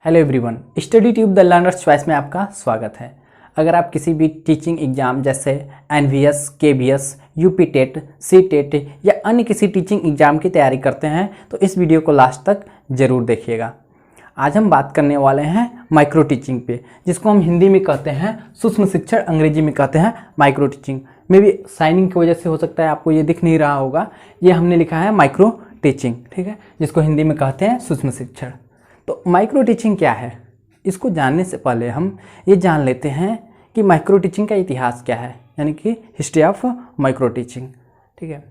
Hello everyone, Study Tube the learners choice में आपका स्वागत है। अगर आप किसी भी टीचिंग एग्जाम जैसे NVS, KVS, UP TET, C TET या अन्य किसी टीचिंग एग्जाम की तैयारी करते हैं तो इस वीडियो को लास्ट तक ज़रूर देखिएगा। आज हम बात करने वाले हैं माइक्रो टीचिंग पे, जिसको हम हिंदी में कहते हैं सूक्ष्म शिक्षण, अंग्रेजी में कहते हैं माइक्रो टीचिंग। मे भी साइनिंग की वजह से हो सकता है आपको ये दिख नहीं रहा होगा, ये हमने लिखा है माइक्रो टीचिंग, ठीक है, जिसको हिंदी में कहते हैं सूक्ष्म शिक्षण। तो माइक्रो टीचिंग क्या है, इसको जानने से पहले हम ये जान लेते हैं कि माइक्रो टीचिंग का इतिहास क्या है, यानी कि हिस्ट्री ऑफ माइक्रो टीचिंग, ठीक है,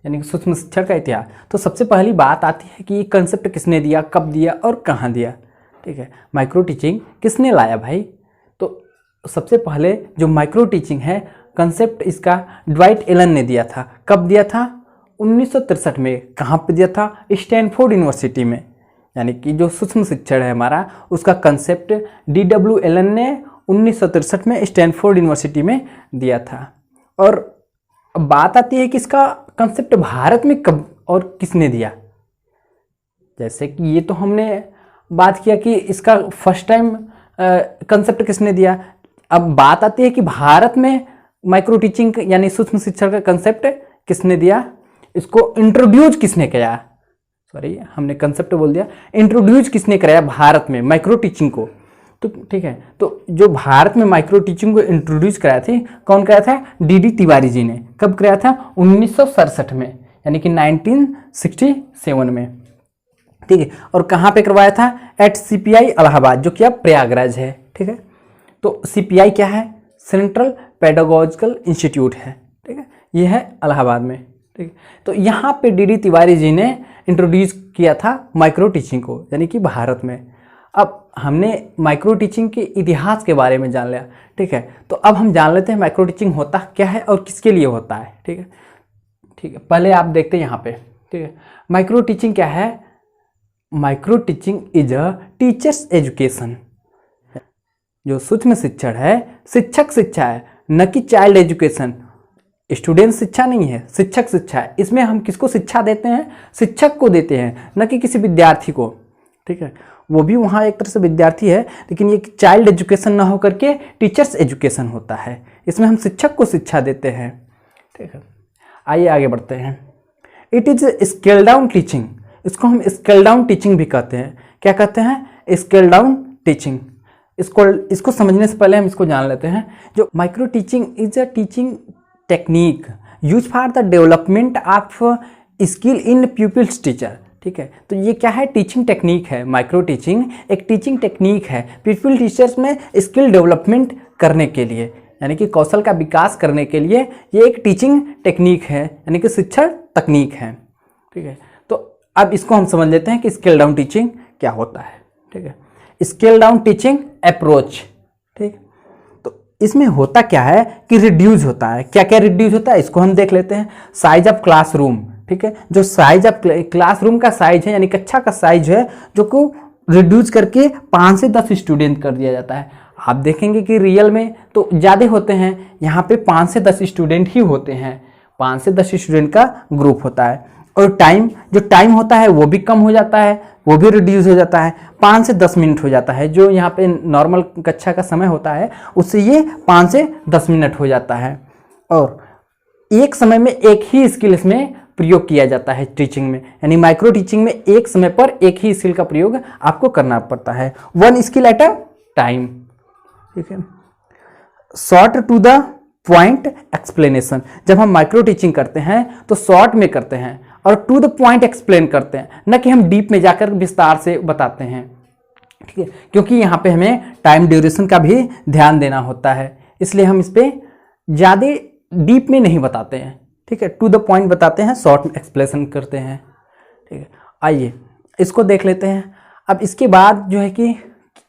यानी कि सूक्ष्म शिक्षण का इतिहास। तो सबसे पहली बात आती है कि ये कंसेप्ट किसने दिया, कब दिया और कहाँ दिया, ठीक है। माइक्रो टीचिंग किसने लाया भाई? तो सबसे पहले जो माइक्रो टीचिंग है कंसेप्ट, इसका ड्वाइट एलन ने दिया था। कब दिया था? 1963 में। कहाँ पे दिया था? स्टैनफोर्ड यूनिवर्सिटी में। यानी कि जो सूक्ष्म शिक्षण है हमारा, उसका कंसेप्ट DW एलन ने 1963 में स्टैनफोर्ड यूनिवर्सिटी में दिया था। और बात आती है कि इसका कंसेप्ट भारत में कब और किसने दिया। जैसे कि ये तो हमने बात किया कि इसका फर्स्ट टाइम कंसेप्ट किसने दिया। अब बात आती है कि भारत में माइक्रो टीचिंग यानी सूक्ष्म शिक्षण का कंसेप्ट किसने दिया, इसको इंट्रोड्यूस किसने किया। सॉरी, हमने कंसेप्ट बोल दिया, इंट्रोड्यूस किसने कराया भारत में माइक्रो टीचिंग को। तो ठीक है, तो जो भारत में माइक्रो टीचिंग को इंट्रोड्यूस कराया थी, कौन कराया था? DD तिवारी जी ने। कब कराया था? 1967 में, यानी कि 1967 में, ठीक है। और कहाँ पे करवाया था? एट CPI इलाहाबाद, जो कि अब प्रयागराज है, ठीक है। तो CPI क्या है? सेंट्रल पेडागोजिकल इंस्टीट्यूट है, ठीक है, ये है इलाहाबाद में, ठीक है। तो यहाँ पे DD तिवारी जी ने इंट्रोड्यूस किया था माइक्रो टीचिंग को, यानी कि भारत में। अब हमने माइक्रो टीचिंग के इतिहास के बारे में जान लिया, ठीक है। तो अब हम जान लेते हैं माइक्रो टीचिंग होता क्या है और किसके लिए होता है, ठीक है, ठीक है। पहले आप देखते हैं यहाँ पे, ठीक है, माइक्रो टीचिंग क्या है। Micro teaching is a teachers education. जो सूक्ष्म शिक्षण है शिक्षक शिक्षा है, न कि चाइल्ड एजुकेशन। स्टूडेंट शिक्षा नहीं है, शिक्षक शिक्षा है। इसमें हम किसको शिक्षा देते हैं? शिक्षक को देते हैं, न कि किसी विद्यार्थी को, ठीक है। वो भी वहाँ एक तरह से विद्यार्थी है, लेकिन ये चाइल्ड एजुकेशन ना होकर के टीचर्स एजुकेशन होता है। इसमें हम शिक्षक को शिक्षा देते हैं, ठीक है। आइए आगे बढ़ते हैं। It is scale down teaching. इसको हम स्केल डाउन टीचिंग भी कहते हैं। क्या कहते हैं? Scale down teaching. इसको समझने से पहले हम इसको जान लेते हैं। जो micro teaching is a teaching technique use for the development of skill in people's teacher, ठीक है। तो ये क्या है? टीचिंग टेक्निक है। माइक्रो टीचिंग एक टीचिंग टेक्निक है पीपल टीचर्स में स्किल डेवलपमेंट करने के लिए, यानी कि कौशल का विकास करने के लिए ये एक टीचिंग टेक्निक है, यानी कि शिक्षण तकनीक है, ठीक है। तो अब इसको हम समझ लेते हैं कि स्केल डाउन टीचिंग क्या होता है, ठीक है। स्केल डाउन टीचिंग अप्रोच, ठीक। इसमें होता क्या है कि रिड्यूस होता है। क्या क्या रिड्यूस होता है, इसको हम देख लेते हैं। साइज ऑफ क्लासरूम, ठीक है, जो साइज ऑफ क्लासरूम का साइज है, यानी कक्षा का साइज है, जो को रिड्यूस करके 5 से 10 स्टूडेंट कर दिया जाता है। आप देखेंगे कि रियल में तो ज़्यादा होते हैं, यहाँ पे 5 से 10 स्टूडेंट ही होते हैं, 5 से 10 स्टूडेंट का ग्रुप होता है। और जो टाइम होता है वो भी कम हो जाता है, वो भी रिड्यूस हो जाता है, 5 से 10 मिनट हो जाता है। जो यहाँ पे नॉर्मल कक्षा का समय होता है उससे ये 5 से 10 मिनट हो जाता है। और एक समय में एक ही स्किल इसमें प्रयोग किया जाता है टीचिंग में, यानी माइक्रो टीचिंग में एक समय पर एक ही स्किल का प्रयोग आपको करना पड़ता है, 1 स्किल एट अ टाइम, ठीक है। Short to the point explanation. जब हम माइक्रो टीचिंग करते हैं तो शॉर्ट में करते हैं और टू द पॉइंट एक्सप्लेन करते हैं, न कि हम डीप में जाकर विस्तार से बताते हैं, ठीक है, क्योंकि यहाँ पे हमें टाइम ड्यूरेशन का भी ध्यान देना होता है, इसलिए हम इस पर ज़्यादा डीप में नहीं बताते हैं, ठीक है, टू द पॉइंट बताते हैं, शॉर्ट में एक्सप्लेनेशन करते हैं, ठीक है। आइए इसको देख लेते हैं। अब इसके बाद जो है कि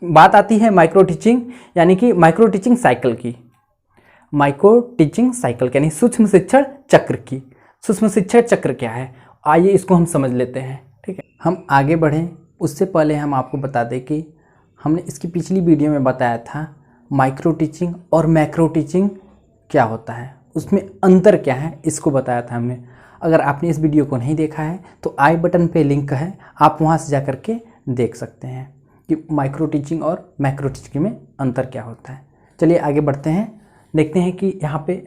बात आती है माइक्रो टीचिंग यानी कि माइक्रो टीचिंग साइकिल की। माइक्रो टीचिंग साइकिल यानी सूक्ष्म शिक्षण चक्र की। सूक्ष्म शिक्षण चक्र क्या है, आइए इसको हम समझ लेते हैं, ठीक है। हम आगे बढ़ें उससे पहले हम आपको बता दें कि हमने इसकी पिछली वीडियो में बताया था माइक्रो टीचिंग और मैक्रो टीचिंग क्या होता है, उसमें अंतर क्या है, इसको बताया था हमने। अगर आपने इस वीडियो को नहीं देखा है तो आई बटन पे लिंक है, आप वहाँ से जा कर के देख सकते हैं। कि माइक्रो टीचिंग और मैक्रो टीचिंग में अंतर क्या होता है। चलिए आगे बढ़ते हैं, देखते हैं कि यहाँ पे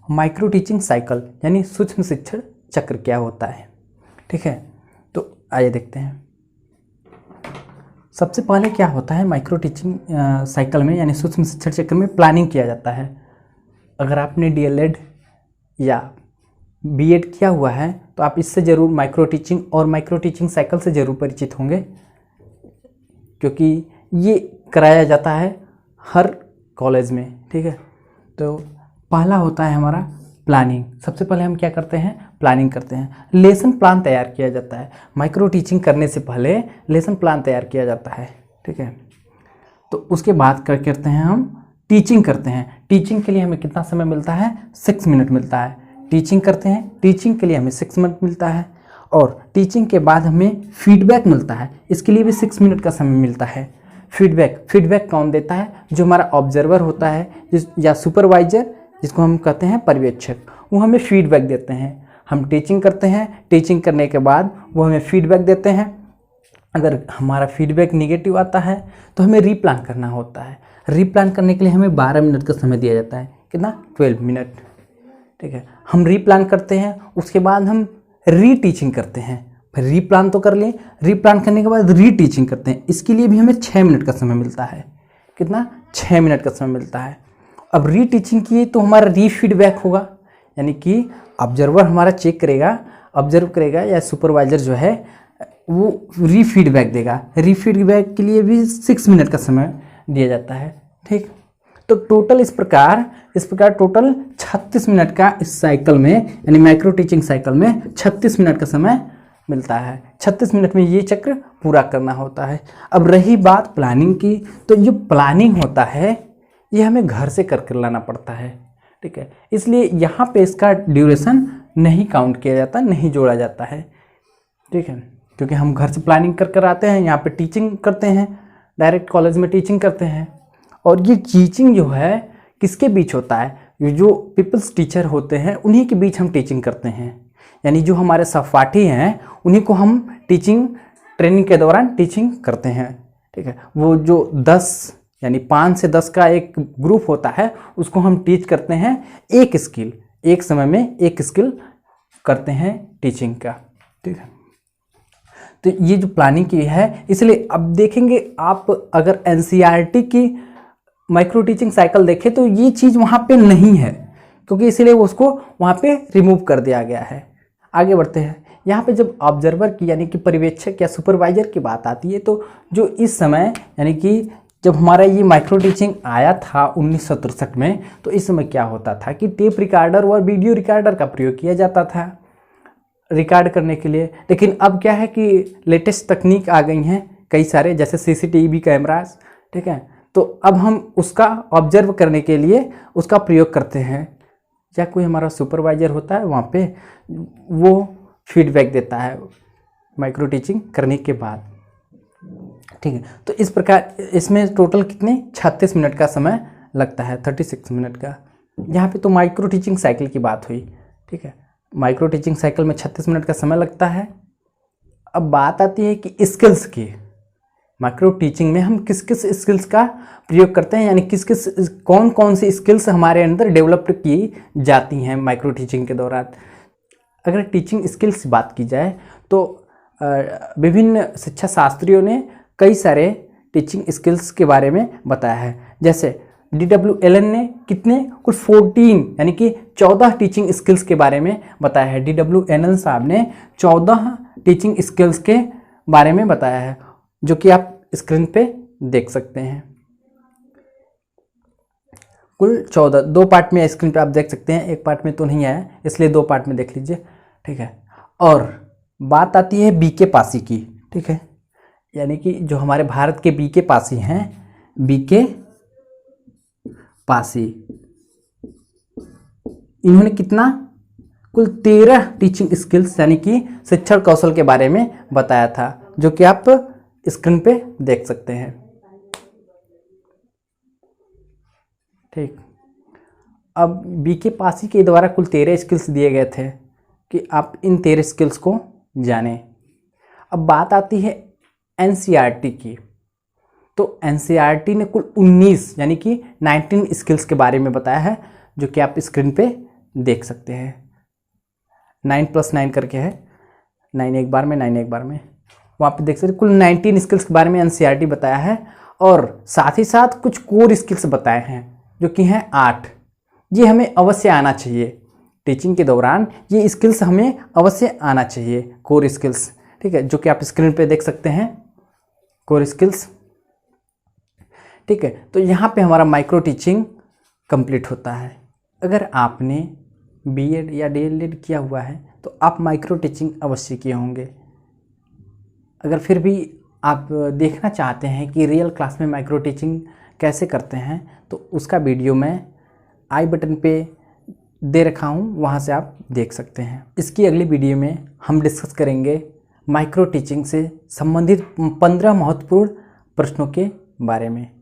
माइक्रो टीचिंग साइकिल यानी सूक्ष्म शिक्षण चक्र क्या होता है। ठीक है, तो आइए देखते हैं। सबसे पहले क्या होता है माइक्रो टीचिंग साइकिल में यानी सूक्ष्म शिक्षण चक्र में प्लानिंग किया जाता है। अगर आपने डीएलएड या बीएड किया हुआ है तो आप इससे ज़रूर माइक्रो टीचिंग और माइक्रो टीचिंग साइकिल से ज़रूर परिचित होंगे, क्योंकि ये कराया जाता है हर कॉलेज में। ठीक है, तो पहला होता है हमारा प्लानिंग। सबसे पहले हम क्या करते हैं, प्लानिंग करते हैं। लेसन प्लान तैयार किया जाता है। माइक्रो टीचिंग करने से पहले लेसन प्लान तैयार किया जाता है। ठीक है, तो उसके बाद क्या करते हैं, हम टीचिंग करते हैं। टीचिंग के लिए हमें कितना समय मिलता है, 6 मिनट मिलता है। टीचिंग करते हैं, टीचिंग के लिए हमें 6 मिनट मिलता है, और टीचिंग के बाद हमें फीडबैक मिलता है, इसके लिए भी 6 मिनट का समय मिलता है। फीडबैक कौन देता है, जो हमारा ऑब्जर्वर होता है या सुपरवाइजर, जिसको हम कहते हैं पर्यवेक्षक, वो हमें फीडबैक देते हैं। हम टीचिंग करते हैं, टीचिंग करने के बाद वो हमें फीडबैक देते हैं। अगर हमारा फीडबैक निगेटिव आता है तो हमें रीप्लान करना होता है। रीप्लान करने के लिए हमें 12 मिनट का समय दिया जाता है। कितना, 12 मिनट। ठीक है, हम रीप्लान करते हैं, उसके बाद हम रीटीचिंग करते हैं। फिर रीप्लान तो कर लिए, रीप्लान करने के बाद रीटीचिंग करते हैं, इसके लिए भी हमें 6 मिनट का समय मिलता है। कितना, 6 मिनट का समय मिलता है। अब रीटीचिंग किए तो हमारा रीफीडबैक होगा, यानी कि ऑब्जर्वर हमारा चेक करेगा, ऑब्जर्व करेगा या सुपरवाइजर जो है वो रीफीडबैक देगा। रीफीडबैक के लिए भी 6 मिनट का समय दिया जाता है। ठीक, तो टोटल इस प्रकार टोटल 36 मिनट का इस साइकिल में यानी माइक्रो टीचिंग साइकिल में 36 मिनट का समय मिलता है। 36 मिनट में ये चक्र पूरा करना होता है। अब रही बात प्लानिंग की, तो जो प्लानिंग होता है ये हमें घर से करके लाना पड़ता है। ठीक है, इसलिए यहाँ पे इसका ड्यूरेशन नहीं काउंट किया जाता, नहीं जोड़ा जाता है। ठीक है, क्योंकि हम घर से प्लानिंग कर कर आते हैं, यहाँ पे टीचिंग करते हैं, डायरेक्ट कॉलेज में टीचिंग करते हैं। और ये टीचिंग जो है किसके बीच होता है, ये जो पीपल्स टीचर होते हैं उन्हीं के बीच हम टीचिंग करते हैं। यानी जो हमारे सहपाठी हैं उन्हीं को हम टीचिंग ट्रेनिंग के दौरान टीचिंग करते हैं। ठीक है, वो जो 10 यानी 5 से 10 का एक ग्रुप होता है उसको हम टीच करते हैं एक स्किल, एक समय में एक स्किल करते हैं टीचिंग का। ठीक है, तो ये जो प्लानिंग की है, इसलिए अब देखेंगे आप अगर एनसीईआरटी की माइक्रो टीचिंग साइकिल देखें तो ये चीज़ वहाँ पे नहीं है, क्योंकि इसलिए उसको वहाँ पे रिमूव कर दिया गया है। आगे बढ़ते हैं, यहाँ पे जब ऑब्जर्वर की यानी कि पर्यवेक्षक या सुपरवाइजर की बात आती है, तो जो इस समय यानी कि जब हमारा ये माइक्रो टीचिंग आया था 1963 में, तो इस समय क्या होता था कि टेप रिकॉर्डर और वीडियो रिकॉर्डर का प्रयोग किया जाता था रिकॉर्ड करने के लिए। लेकिन अब क्या है कि लेटेस्ट तकनीक आ गई हैं कई सारे, जैसे सीसीटीवी कैमरास। ठीक है, तो अब हम उसका ऑब्जर्व करने के लिए उसका प्रयोग करते हैं, या कोई हमारा सुपरवाइजर होता है वहाँ पे वो फीडबैक देता है माइक्रो टीचिंग करने के बाद। ठीक है, तो इस प्रकार इसमें टोटल कितने 36 मिनट का समय लगता है, 36 मिनट का। यहाँ पे तो माइक्रो टीचिंग साइकिल की बात हुई। ठीक है, माइक्रो टीचिंग साइकिल में 36 मिनट का समय लगता है। अब बात आती है कि स्किल्स की। माइक्रो टीचिंग में हम किस किस स्किल्स का प्रयोग करते हैं, यानी कौन कौन सी स्किल्स हमारे अंदर डेवलप की जाती हैं माइक्रो टीचिंग के दौरान। अगर टीचिंग स्किल्स की बात की जाए तो विभिन्न शिक्षा शास्त्रियों ने कई सारे टीचिंग स्किल्स के बारे में बताया है। जैसे DW एलन ने कितने, कुल 14 यानी कि 14 टीचिंग स्किल्स के बारे में बताया है। DW एलन साहब ने 14 टीचिंग स्किल्स के बारे में बताया है, जो कि आप स्क्रीन पे देख सकते हैं। कुल 14, 2 पार्ट में स्क्रीन पे आप देख सकते हैं, एक पार्ट में तो नहीं आया, इसलिए 2 पार्ट में देख लीजिए। ठीक है, और बात आती है बीके पासी की। ठीक है, यानी कि जो हमारे भारत के बीके पासी हैं, बीके पासी, इन्होंने कितना, कुल 13 टीचिंग स्किल्स यानी कि शिक्षण कौशल के बारे में बताया था, जो कि आप स्क्रीन पे देख सकते हैं। ठीक, अब बीके पासी के द्वारा कुल 13 स्किल्स दिए गए थे कि आप इन 13 स्किल्स को जानें। अब बात आती है एनसीईआरटी की। तो एनसीईआरटी ने कुल 19 यानी कि 19 स्किल्स के बारे में बताया है, जो कि आप स्क्रीन पे देख सकते हैं। 9+9 करके है, 9 एक बार में 9 एक बार में, वहाँ पे देख सकते हैं। कुल 19 स्किल्स के बारे में एनसीईआरटी बताया है और साथ ही साथ कुछ कोर स्किल्स बताए हैं जो कि हैं 8। ये हमें अवश्य आना चाहिए टीचिंग के दौरान, ये स्किल्स हमें अवश्य आना चाहिए, कोर स्किल्स, ठीक है, जो कि आप स्क्रीन पे देख सकते हैं, कोर स्किल्स, ठीक है। तो यहाँ पे हमारा माइक्रो टीचिंग कंप्लीट होता है। अगर आपने बीएड या डीएलएड किया हुआ है तो आप माइक्रो टीचिंग अवश्य किए होंगे। अगर फिर भी आप देखना चाहते हैं कि रियल क्लास में माइक्रो टीचिंग कैसे करते हैं, तो उसका वीडियो मैं आई बटन पे दे रखा हूँ, वहाँ से आप देख सकते हैं। इसकी अगली वीडियो में हम डिस्कस करेंगे माइक्रो टीचिंग से संबंधित 15 महत्वपूर्ण प्रश्नों के बारे में।